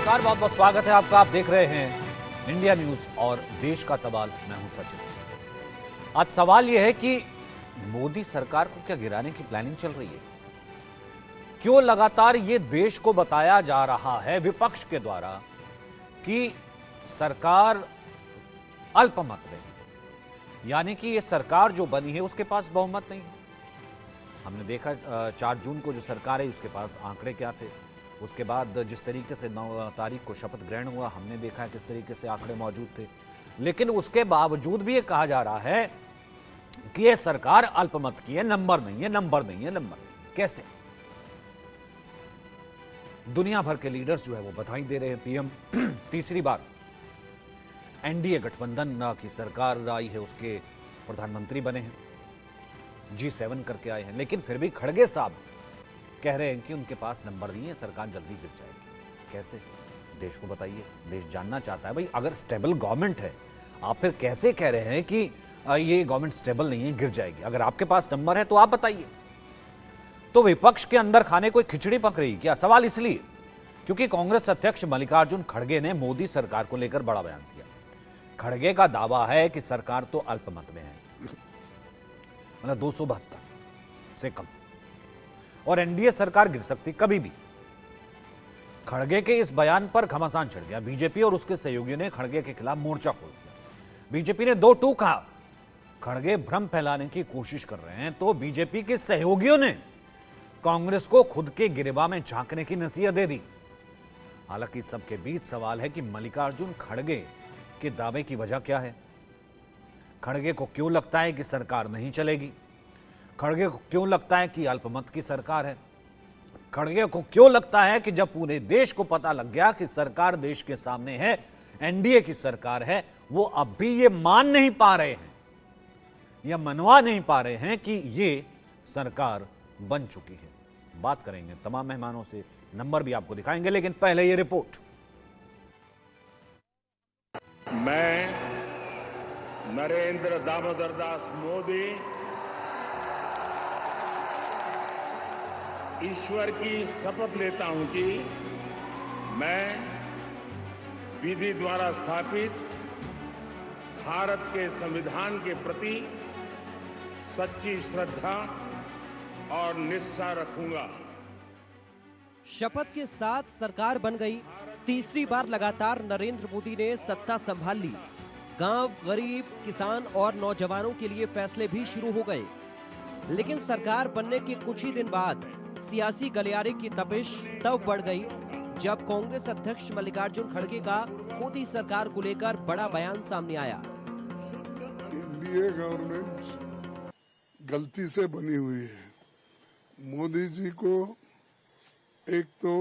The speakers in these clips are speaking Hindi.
नमस्कार, बहुत बहुत स्वागत है आपका। आप देख रहे हैं इंडिया न्यूज और देश का सवाल। मैं हूं सचिन। आज सवाल यह है कि मोदी सरकार को क्या गिराने की प्लानिंग चल रही है? क्यों लगातार ये देश को बताया जा रहा है विपक्ष के द्वारा कि सरकार अल्पमत में, यानी कि ये सरकार जो बनी है उसके पास बहुमत नहीं है। हमने देखा 4 जून को जो सरकार है उसके पास आंकड़े क्या थे। उसके बाद जिस तरीके से 9 तारीख को शपथ ग्रहण हुआ, हमने देखा है किस तरीके से आंकड़े मौजूद थे। लेकिन उसके बावजूद भी ये कहा जा रहा है कि ये सरकार अल्पमत की है, नंबर नहीं है, नंबर नहीं है, नंबर नहीं। कैसे? दुनिया भर के लीडर्स जो है वो बधाई दे रहे हैं। पीएम तीसरी बार एनडीए गठबंधन की सरकार आई है, उसके प्रधानमंत्री बने हैं, G7 करके आए हैं। लेकिन फिर भी खड़गे साहब कह रहे हैं कि उनके पास नंबर नहीं है, सरकार जल्दी गिर जाएगी। कैसे? देश को बताइए, देश जानना चाहता है। भाई अगर स्टेबल गवर्नमेंट है, आप फिर कैसे कह रहे हैं कि ये गवर्नमेंट स्टेबल नहीं है, गिर जाएगी? अगर आपके पास नंबर है तो आप बताइए। तो विपक्ष के अंदर खाने कोई खिचड़ी पक रही क्या? सवाल इसलिए क्योंकि कांग्रेस अध्यक्ष मल्लिकार्जुन खड़गे ने मोदी सरकार को लेकर बड़ा बयान दिया। खड़गे का दावा है कि सरकार तो अल्पमत में है, मतलब 272 से कम, और एनडीए सरकार गिर सकती कभी भी। खड़गे के इस बयान पर घमासान चढ़ गया। बीजेपी और उसके सहयोगियों ने खड़गे के खिलाफ मोर्चा खोल दिया। बीजेपी ने 2 टूक कहा। खड़गे भ्रम फैलाने की कोशिश कर रहे हैं, तो बीजेपी के सहयोगियों ने कांग्रेस को खुद के गिरेबान में झांकने की नसीहत दे दी। हालांकि सबके बीच सवाल है कि मल्लिकार्जुन खड़गे के दावे की वजह क्या है? खड़गे को क्यों लगता है कि सरकार नहीं चलेगी? खड़गे को क्यों लगता है कि अल्पमत की सरकार है? खड़गे को क्यों लगता है कि जब पूरे देश को पता लग गया कि सरकार देश के सामने है, एनडीए की सरकार है, वो अब भी ये मान नहीं पा रहे हैं या मनवा नहीं पा रहे हैं कि ये सरकार बन चुकी है? बात करेंगे तमाम मेहमानों से, नंबर भी आपको दिखाएंगे, लेकिन पहले ये रिपोर्ट। मैं नरेंद्र दामोदर दास मोदी ईश्वर की शपथ लेता हूं कि मैं विधि द्वारा स्थापित भारत के संविधान के प्रति सच्ची श्रद्धा और निष्ठा रखूंगा। शपथ के साथ सरकार बन गई। तीसरी बार लगातार नरेंद्र मोदी ने सत्ता संभाल ली। गांव, गरीब, किसान और नौजवानों के लिए फैसले भी शुरू हो गए। लेकिन सरकार बनने के कुछ ही दिन बाद सियासी गलियारे की तपिश तब बढ़ गई जब कांग्रेस अध्यक्ष मल्लिकार्जुन खड़गे का मोदी सरकार को लेकर बड़ा बयान सामने आया। एनडीए गवर्नमेंट गलती से बनी हुई है। मोदी जी को एक तो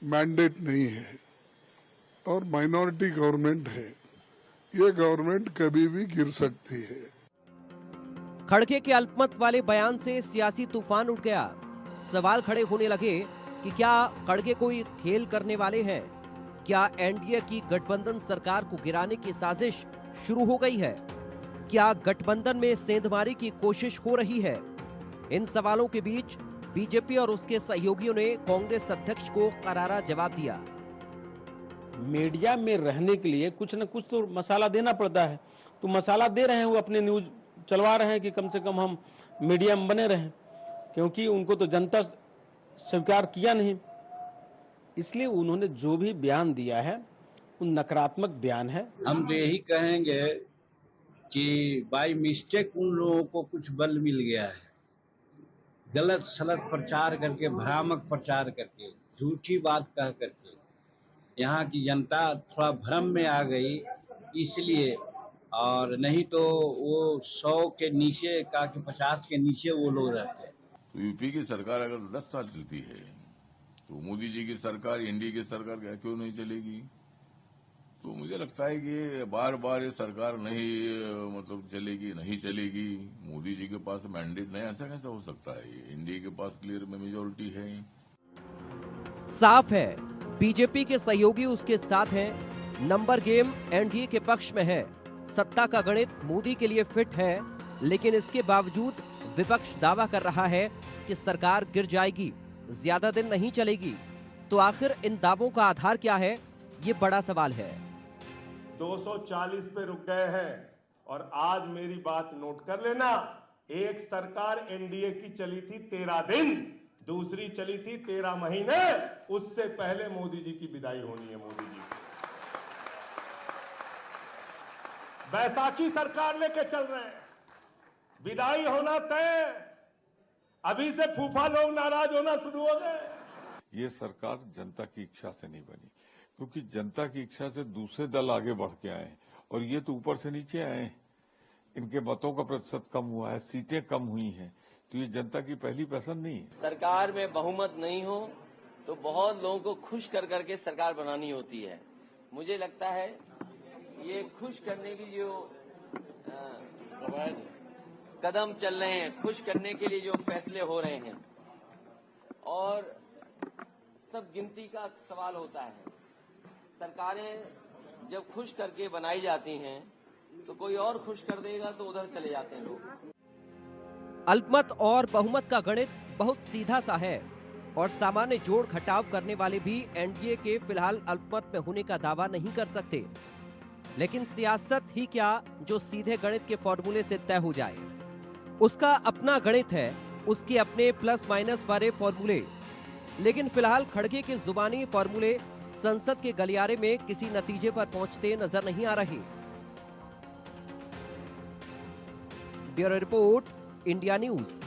मैंडेट नहीं है और माइनॉरिटी गवर्नमेंट है। ये गवर्नमेंट कभी भी गिर सकती है। खड़गे के अल्पमत वाले बयान से सियासी तूफान उठ गया। सवाल खड़े होने लगे कि क्या खड़गे कोई खेल करने वाले हैं? क्या एनडीए की गठबंधन सरकार को गिराने की साजिश शुरू हो गई है? क्या गठबंधन में सेंधमारी की कोशिश हो रही है? इन सवालों के बीच बीजेपी और उसके सहयोगियों ने कांग्रेस अध्यक्ष को करारा जवाब दिया। मीडिया में रहने के लिए कुछ न कुछ तो मसाला देना पड़ता है, तो मसाला दे रहे हैं, वो अपने न्यूज चलवा रहे हैं कि कम से कम हम मीडिया में बने रहें, क्योंकि उनको तो जनता स्वीकार किया नहीं। इसलिए उन्होंने जो भी बयान दिया है वो नकारात्मक बयान है। हम तो यही कहेंगे कि बाय मिस्टेक उन लोगों को कुछ बल मिल गया है। गलत सलत प्रचार करके, भ्रामक प्रचार करके, झूठी बात कह करके यहाँ की जनता थोड़ा भ्रम में आ गई, इसलिए। और नहीं तो वो 100 के नीचे का कि 50 के नीचे वो लोग रहते हैं। तो यूपी की सरकार अगर 10 साल चलती है तो मोदी जी की सरकार, एनडीए की सरकार क्या क्यों नहीं चलेगी? तो मुझे लगता है कि बार बार ये सरकार नहीं मतलब चलेगी, नहीं चलेगी। मोदी जी के पास मैंडेट नहीं, ऐसा कैसा हो सकता है? एनडीए के पास क्लियर में मेजोरिटी है। साफ है, बीजेपी के सहयोगी उसके साथ हैं। नंबर गेम एनडीए के पक्ष में है। सत्ता का गणित मोदी के लिए फिट है, लेकिन इसके बावजूद विपक्ष दावा कर रहा है कि सरकार गिर जाएगी, ज्यादा दिन नहीं चलेगी। तो आखिर इन दावों का आधार क्या है? ये बड़ा सवाल है। 240 पे रुक गए हैं और आज मेरी बात नोट कर लेना, एक सरकार एनडीए की चली थी 13 दिन, दूसरी चली थी 13 महीने, उससे पहले मोदी जी की विदाई होनी है। मोदी जी बैसाखी सरकार लेके चल रहे हैं, विदाई होना तय। अभी से फूफा लोग नाराज होना शुरू हो गए। ये सरकार जनता की इच्छा से नहीं बनी, क्योंकि जनता की इच्छा से दूसरे दल आगे बढ़ के आए और ये तो ऊपर से नीचे आए हैं। इनके मतों का प्रतिशत कम हुआ है, सीटें कम हुई हैं, तो ये जनता की पहली पसंद नहीं है। सरकार में बहुमत नहीं हो तो बहुत लोगों को खुश कर करके सरकार बनानी होती है। मुझे लगता है ये खुश करने की जो कदम चल रहे हैं, खुश करने के लिए जो फैसले हो रहे हैं, और सब गिनती का सवाल होता है। सरकारें जब खुश करके बनाई जाती हैं तो कोई और खुश कर देगा तो उधर चले जाते हैं लोग। अल्पमत और बहुमत का गणित बहुत सीधा सा है और सामान्य जोड़ घटाव करने वाले भी एनडीए के फिलहाल अल्पमत में होने का दावा नहीं कर सकते। लेकिन सियासत ही क्या जो सीधे गणित के फॉर्मूले से तय हो जाए। उसका अपना गणित है, उसके अपने प्लस माइनस वाले फॉर्मूले। लेकिन फिलहाल खड़गे के जुबानी फॉर्मूले संसद के गलियारे में किसी नतीजे पर पहुंचते नजर नहीं आ रहे। Bureau report, India news.